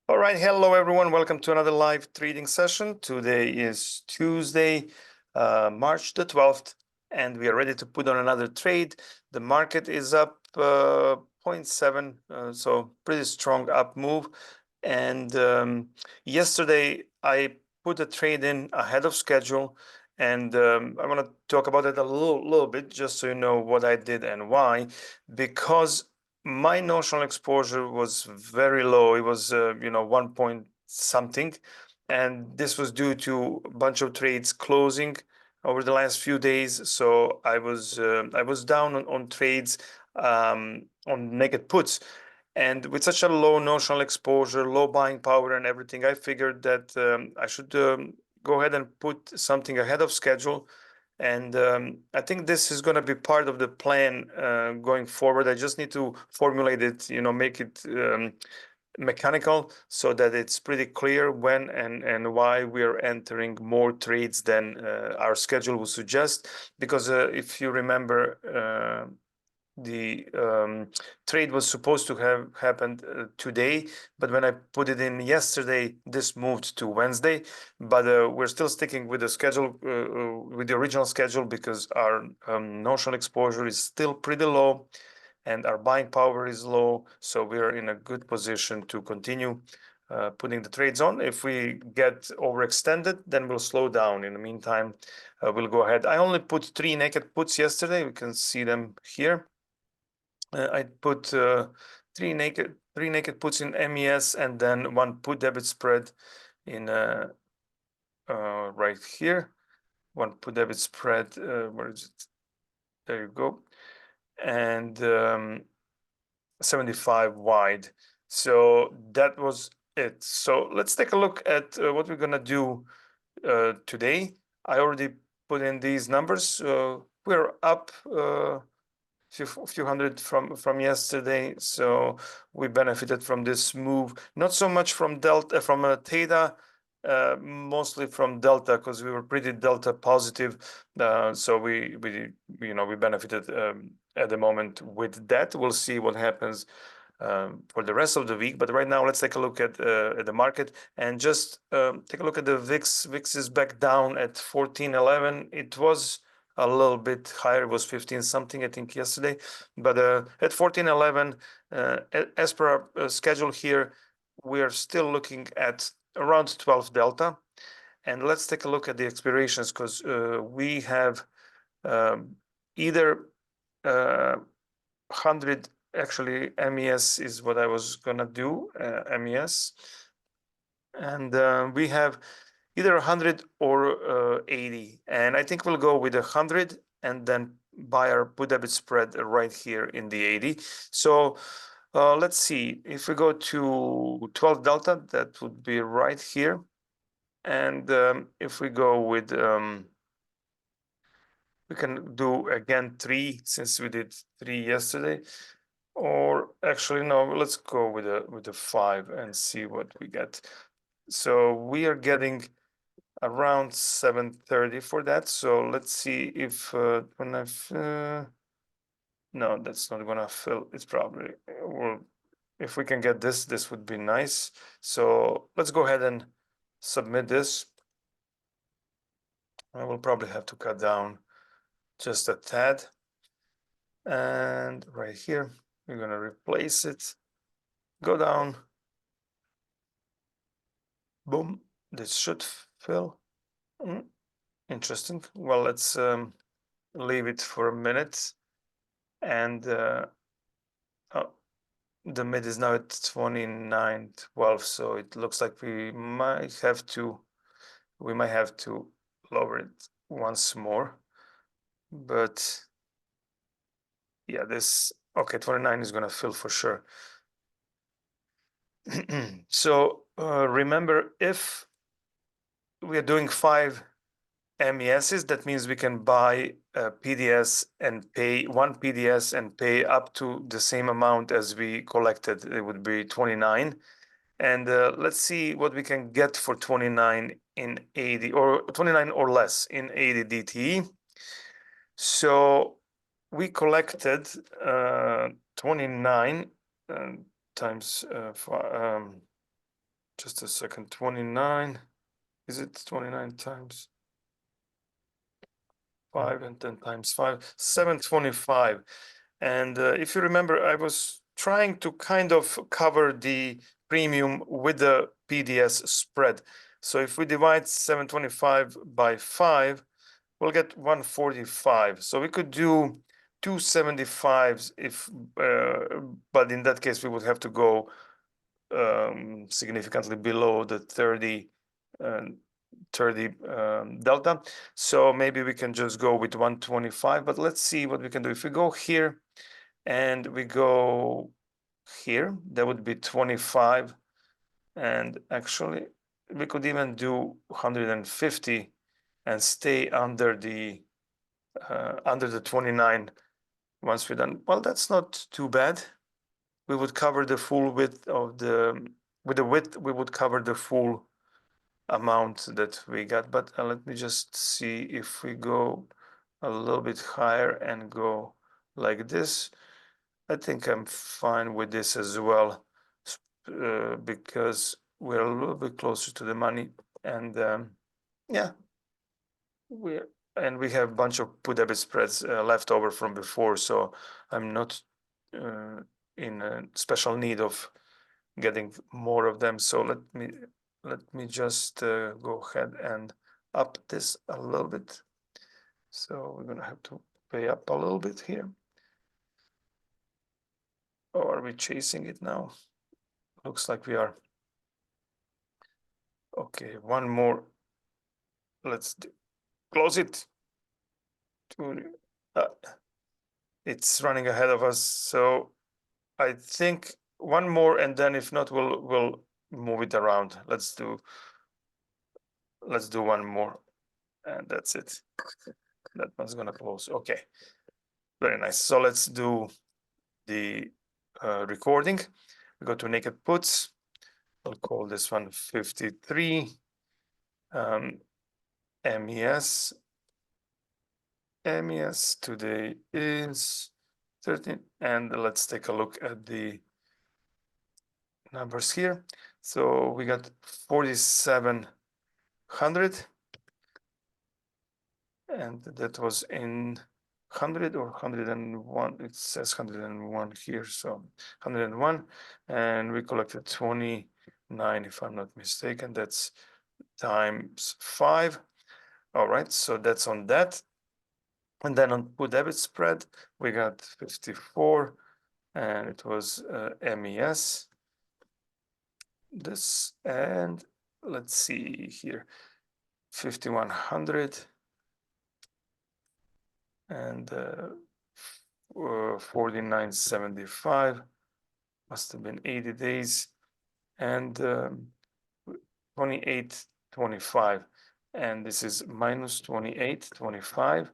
All right, hello everyone. Welcome to another live trading session. Today is Tuesday, March the 12th, and we are ready to put on another trade. The market is up 0.7, so pretty strong up move. And yesterday I put a trade in ahead of schedule, and I want to talk about it a little bit, just so you know what I did and why, because my notional exposure was very low. It was, 1 point something. And this was due to a bunch of trades closing over the last few days. So I was down on trades, on naked puts. And with such a low notional exposure, low buying power and everything, I figured that I should go ahead and put something ahead of schedule. And I think this is going to be part of the plan going forward. I just need to formulate it, make it mechanical so that it's pretty clear when and why we're entering more trades than our schedule would suggest. Because if you remember, the trade was supposed to have happened today, but when I put it in yesterday, this moved to Wednesday. But we're still sticking with the schedule, with the original schedule, because our notional exposure is still pretty low and our buying power is low. So we're in a good position to continue putting the trades on. If we get overextended, then we'll slow down. In the meantime, we'll go ahead. I only put 3 naked puts yesterday. We can see them here. I put three naked puts in MES, and then 1 put debit spread in right here. 1 put debit spread. Where is it? There you go. And 75 wide. So that was it. So let's take a look at what we're gonna do today. I already put in these numbers. We're up few hundred from yesterday, so we benefited from this move. Not so much from delta, from theta, mostly from delta, because we were pretty delta positive. So we benefited at the moment with that. We'll see what happens for the rest of the week. But right now, let's take a look at the market and just take a look at the VIX. VIX is back down at 1411. It was a little bit higher. It was 15 something, I think, yesterday. But at 1411, as per our schedule here, we are still looking at around 12 delta. And let's take a look at the expirations, because we have either 100, actually MES is what I was gonna do, MES. And we have either 100 or 80. And I think we'll go with 100 and then buy our put debit spread right here in the 80. So let's see, if we go to 12 delta, that would be right here. And if we go with, we can do again 3, since we did 3 yesterday. Or actually, no, let's go with a 5 and see what we get. So we are getting around 730 for that. So let's see if when no, that's not gonna fill. It's probably, well, if we can get this would be nice. So let's go ahead and submit this. I will probably have to cut down just a tad. And right here, we're gonna replace it. Go down. Boom. This should fill. Interesting. Well, let's leave it for a minute. And oh, the mid is now at 29.12, so it looks like we might have to lower it once more. But yeah, this, okay, 29 is gonna fill for sure. So remember, if we are doing 5 MESs, that means we can buy a PDS and pay 1 PDS and pay up to the same amount as we collected. It would be 29. And let's see what we can get for 29 in 80, or 29 or less in 80 DTE. So we collected 29 times Just a second, 29. Is it 29 times 5 and 10 times 5? 725. And if you remember, I was trying to kind of cover the premium with the PDS spread. So if we divide 725 by 5, we'll get 145. So we could do 275s if, but in that case, we would have to go significantly below the 30 delta. So maybe we can just go with 125, but let's see what we can do. If we go here and we go here, that would be 25. And actually, we could even do 150 and stay under the 29 once we're done. Well, that's not too bad. We would cover the full width of with the width, we would cover the full amount that we got. But let me just see if we go a little bit higher and go like this. I think I'm fine with this as well, because we're a little bit closer to the money, and yeah, we have a bunch of put debit spreads left over from before, so I'm not in a special need of getting more of them. So let me just go ahead and up this a little bit. So we're gonna have to pay up a little bit here. Or are we chasing it now? Looks like we are. Okay, one more. Let's close it. It's running ahead of us, so I think one more, and then if not, we'll move it around. Let's do one more, and that's it. That one's gonna close. Okay, very nice. So let's do the recording. We go to naked puts. I'll call this one 53. MES. MES today is 13, and let's take a look at the numbers here. So we got 4,700, and that was in 100 or 101. It says 101 here, so 101, and we collected 29, if I'm not mistaken. That's times 5. All right, so that's on that. And then on put debit spread, we got 54, and it was MES. This, and let's see here, 5,100 and 49.75, must have been 80 days, and 28.25, and this is minus 28.25,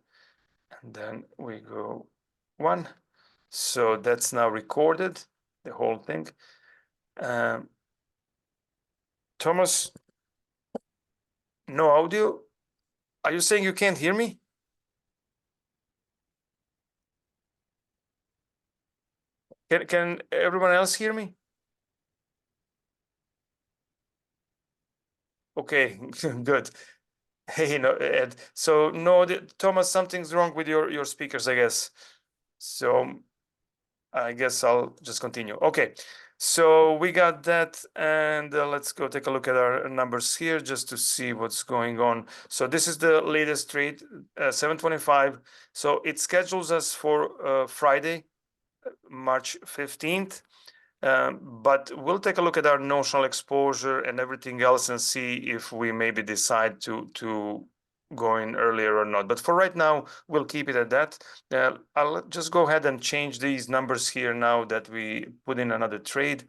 and then we go 1. So that's now recorded, the whole thing. Thomas, no audio. Are you saying you can't hear me? Can everyone else hear me? Okay, good. Hey, no, Ed. So no, Thomas, something's wrong with your speakers, I guess. So I guess I'll just continue. Okay, so we got that, and let's go take a look at our numbers here just to see what's going on. So this is the latest trade, 725. So it schedules us for Friday, March 15th. But we'll take a look at our notional exposure and everything else and see if we maybe decide to go in earlier or not. But for right now, we'll keep it at that. I'll just go ahead and change these numbers here now that we put in another trade.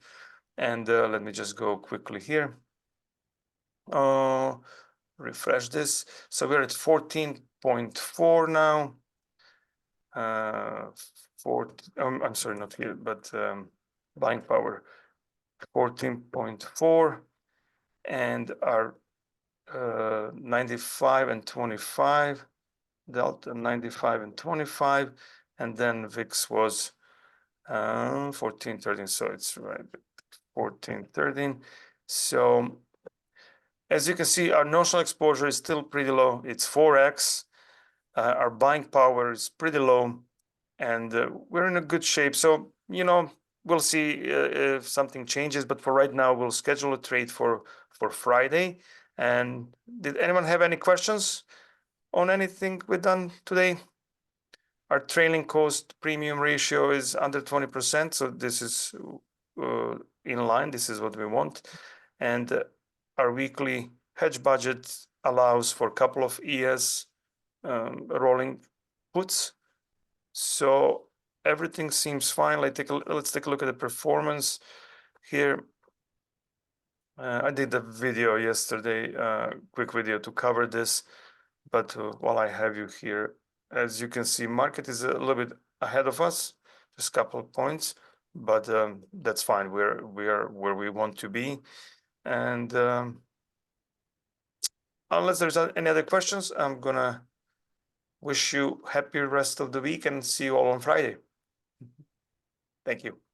And let me just go quickly here. Refresh this. So we're at 14.4 now. I'm sorry, not here, but buying power 14.4, and our 95 and 25, delta 95 and 25, and then VIX was 14.13, so it's right, 14.13, So as you can see, our notional exposure is still pretty low. It's 4x. Our buying power is pretty low, and we're in a good shape. So, we'll see if something changes, but for right now, we'll schedule a trade for Friday. And did anyone have any questions on anything we've done today? Our trailing cost premium ratio is under 20%, so this is in line. This is what we want. And our weekly hedge budget allows for a couple of ES rolling puts. So everything seems fine. Let's take a look at the performance here. I did a video yesterday, quick video to cover this, but while I have you here, as you can see, market is a little bit ahead of us, just a couple of points, but that's fine. We are where we want to be, and unless there's any other questions, I'm gonna wish you happy rest of the week and see you all on Friday. Thank you.